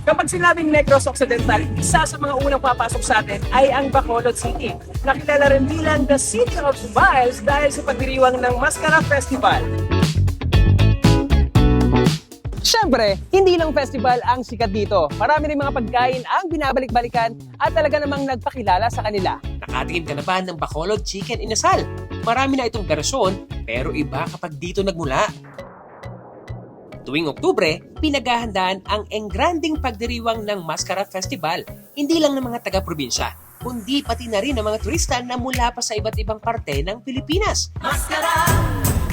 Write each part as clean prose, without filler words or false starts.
Kapag sinabing Negros Occidental, isa sa mga unang papasok sa atin ay ang Bacolod City, na kilala rin bilang the City of Smiles dahil sa pagdiriwang ng Mascara Festival. Siyempre, hindi lang festival ang sikat dito. Marami rin mga pagkain ang binabalik-balikan at talaga namang nagpakilala sa kanila. Nakatikim ka na ba ng Bacolod Chicken Inasal? Marami na itong bersyon, pero iba kapag dito nagmula. Tuwing Oktubre, pinaghahandaan ang engranding pagdiriwang ng Mascara Festival, hindi lang ng mga taga-probinsya, kundi pati na rin ng mga turista na mula pa sa iba't ibang parte ng Pilipinas. Mascara,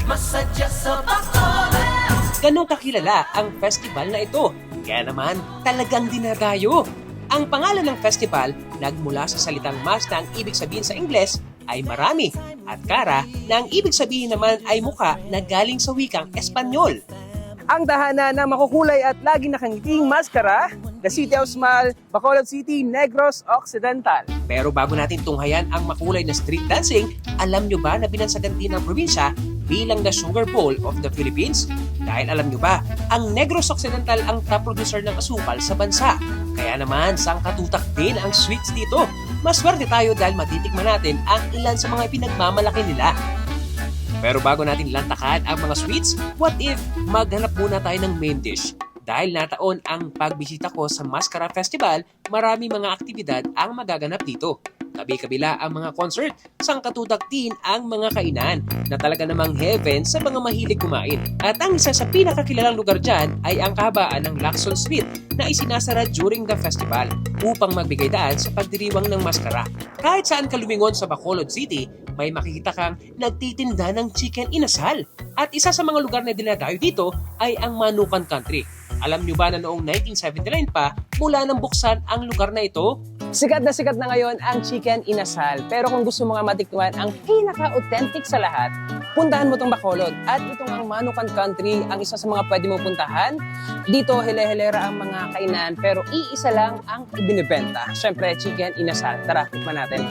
masadya sa Bacolod. Ganong kakilala ang festival na ito, kaya naman talagang dinadayo. Ang pangalan ng festival nagmula sa salitang mas na ang ibig sabihin sa Ingles ay marami at cara na ang ibig sabihin naman ay mukha na galing sa wikang Espanyol. Ang tahanan ng makukulay at laging nakangiting maskara, the City of Smile, Bacolod City, Negros Occidental. Pero bago natin tunghayan ang makulay na street dancing, alam nyo ba na binansagan din ang probinsya bilang the Sugar Bowl of the Philippines? Dahil alam nyo ba, ang Negros Occidental ang top producer ng asukal sa bansa. Kaya naman, sangkatutak din ang sweets dito. Maswerte tayo dahil matitikman natin ang ilan sa mga pinagmamalaki nila. Pero bago natin lantakan ang mga sweets, what if maghanap muna tayo ng main dish? Dahil nataon ang pagbisita ko sa Mascara Festival, marami mga aktibidad ang magaganap dito. Kabi-kabila ang mga concert, sangkatutak din ang mga kainan na talaga namang heaven sa mga mahilig kumain. At ang isa sa pinakakilalang lugar dyan ay ang kahabaan ng Lacson Street na isinasara during the festival upang magbigay daan sa pagdiriwang ng maskara. Kahit saan ka lumingon sa Bacolod City, may makikita kang nagtitinda ng chicken inasal. At isa sa mga lugar na dinadayo dito ay ang Manukan Country. Alam nyo ba na noong 1979 pa, mula nang buksan ang lugar na ito? Sikat na ngayon ang chicken inasal. Pero kung gusto mo nga matikman ang pinaka-authentic sa lahat, puntahan mo itong Bacolod. At itong ang Manukan Country, ang isa sa mga pwede mo puntahan. Dito, hele-helera ang mga kainan, pero iisa lang ang ibinibenta. Siyempre, chicken inasal. Tara, tikman natin.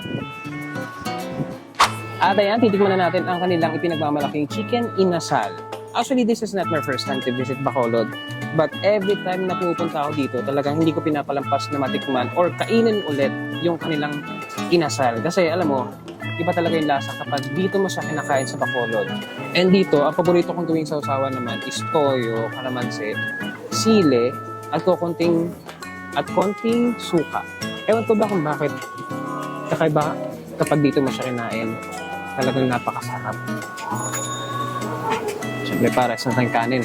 At ayan, titikman na natin ang kanilang ipinagmamalaking chicken inasal. Actually, this is not my first time to visit Bacolod. But every time na pupunta ako dito, talagang hindi ko pinapalampas na matikman or kainin ulit yung kanilang inasal. Kasi alam mo, iba talaga yung lasa kapag dito mo siya kinakain sa Bacolod. And dito, ang paborito kong gawing sausawan naman is toyo, kalamansi, sile, at konting suka. Ewan ko ba kung bakit kakaiba kapag dito mo siya kinain. Talagang napakasarap. Siyempre para sa kanin.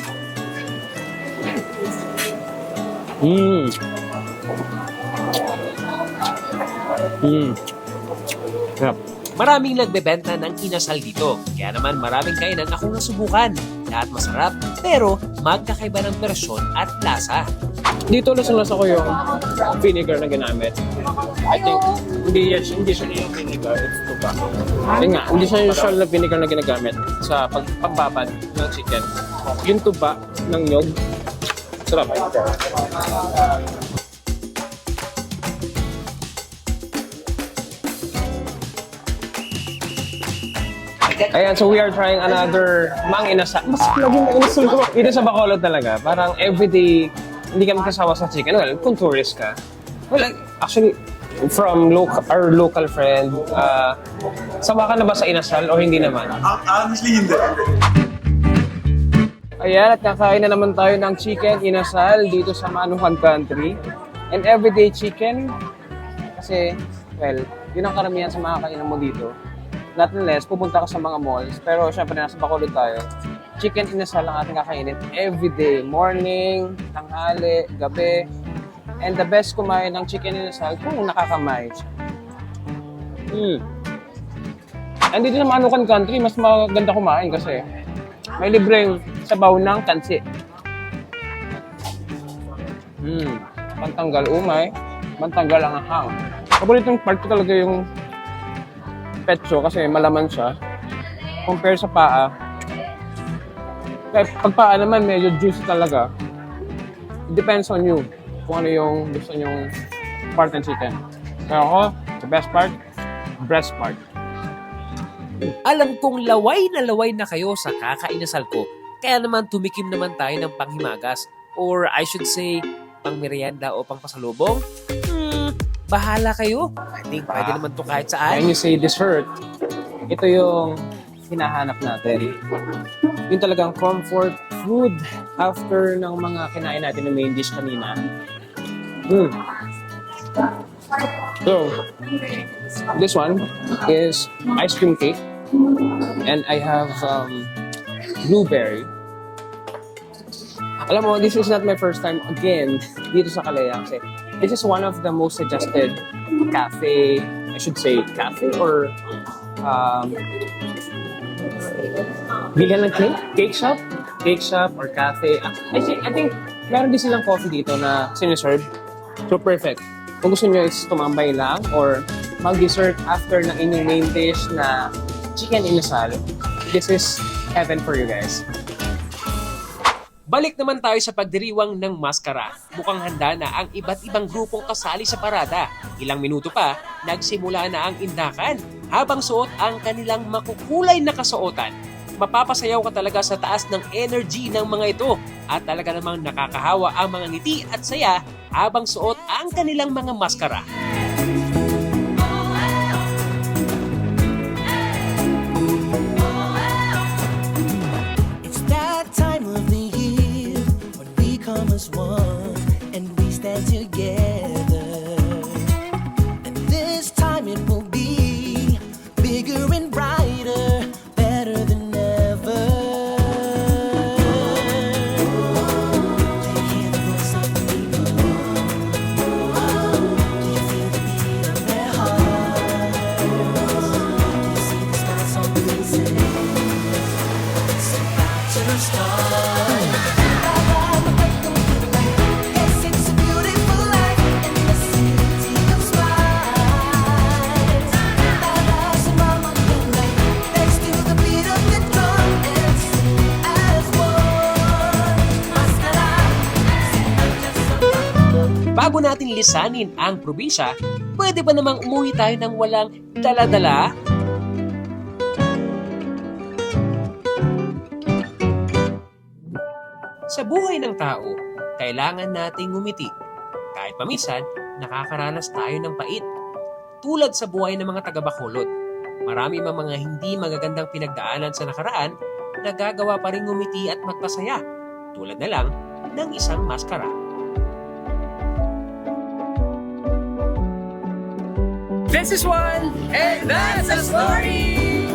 Sarap. Maraming nagbebenta ng inasal dito, kaya naman maraming kainan akong nasubukan. Lahat masarap, pero magkakaiba ng bersyon at lasa. Dito lasang-lasa ko yung vinegar na ginamit. I think hindi siya yung vinegar, it's tuba. Yun nga, hindi siya usual na vinegar na ginagamit sa pagbabad ng chicken. Yung tuba ng nyog, sarap. Ayan, so we are trying another mang inasal. Mas laging na inasal ko. Dito sa Bacolod talaga, parang everyday, hindi ka magkasawa sa chicken. Well, kung tourist ka. Well, actually, from our local friend, sawa ka na ba sa inasal o hindi naman? Honestly, hindi. Ayan, at kakain na naman tayo ng chicken inasal dito sa Manukan Country. And everyday chicken, kasi, well, yun ang karamihan sa mga kainan mo dito. Not unless, pupunta ka sa mga malls, pero syempre nasa Bacolod tayo. Chicken inasal ang ating kakainin everyday. Morning, tanghali, gabi. And the best kumain ng chicken inasal kung nakakamay siya. And dito sa Manukan Country, mas maganda kumain kasi may libreng sabaw ng kansi. Pantanggal umay, pantanggal ang ahang. Paboritong part ko talaga yung petso kasi malaman siya. Compare sa paa. Kaya pag paa naman medyo juicy talaga. It depends on you kung ano yung gusto nyong part ng chicken. Pero ako, the best part, breast part. Alam kong laway na kayo sa kakainasal ko, kaya naman tumikim naman tayo ng panghimagas, or I should say, pang merienda o pang pasalubong? Bahala kayo. I think pwede naman to kahit saan. When you say dessert, ito yung hinahanap natin. Yung talagang comfort food after ng mga kinain natin ng main dish kanina. So, this one is ice cream cake. And I have blueberry. Alam mo, this is not my first time again dito sa Kalea kasi this is one of the most suggested cafe, I should say cafe or bilhan ng cake shop or cafe. I think meron din silang coffee dito na siniserve. So perfect. Kung gusto nyo is tumambay lang or mag-dessert after ng inyong main dish na chicken inasal, this is heaven for you guys. Balik naman tayo sa pagdiriwang ng maskara. Mukhang handa na ang iba't ibang grupong kasali sa parada. Ilang minuto pa, nagsimula na ang indakan habang suot ang kanilang makukulay na kasuotan. Mapapasayaw ka talaga sa taas ng energy ng mga ito at talaga namang nakakahawa ang mga ngiti at saya habang suot ang kanilang mga maskara. It's that time of the year when we come as one and we stand together. And this time it will be bigger and brighter, better than ever. Do you hear the voice of the people? Do you feel the beat of their hearts? Do you see the smiles on their faces? It's about to start. Yes, it's a beautiful life in the city of smiles. Sa mga moonlight, next to the beat of the drum and sing as one. Maskara, Bago natin lisanin ang probinsya, pwede ba namang umuwi tayo ng walang dala-dala? Sa buhay ng tao, kailangan nating ngumiti. Kahit paminsan, nakakaranas tayo ng pait. Tulad sa buhay ng mga taga-Bacolod, marami mga hindi magagandang pinagdaanan sa nakaraan, nagagawa pa rin ngumiti at magpasaya. Tulad na lang ng isang maskara. This is one, and that's a story!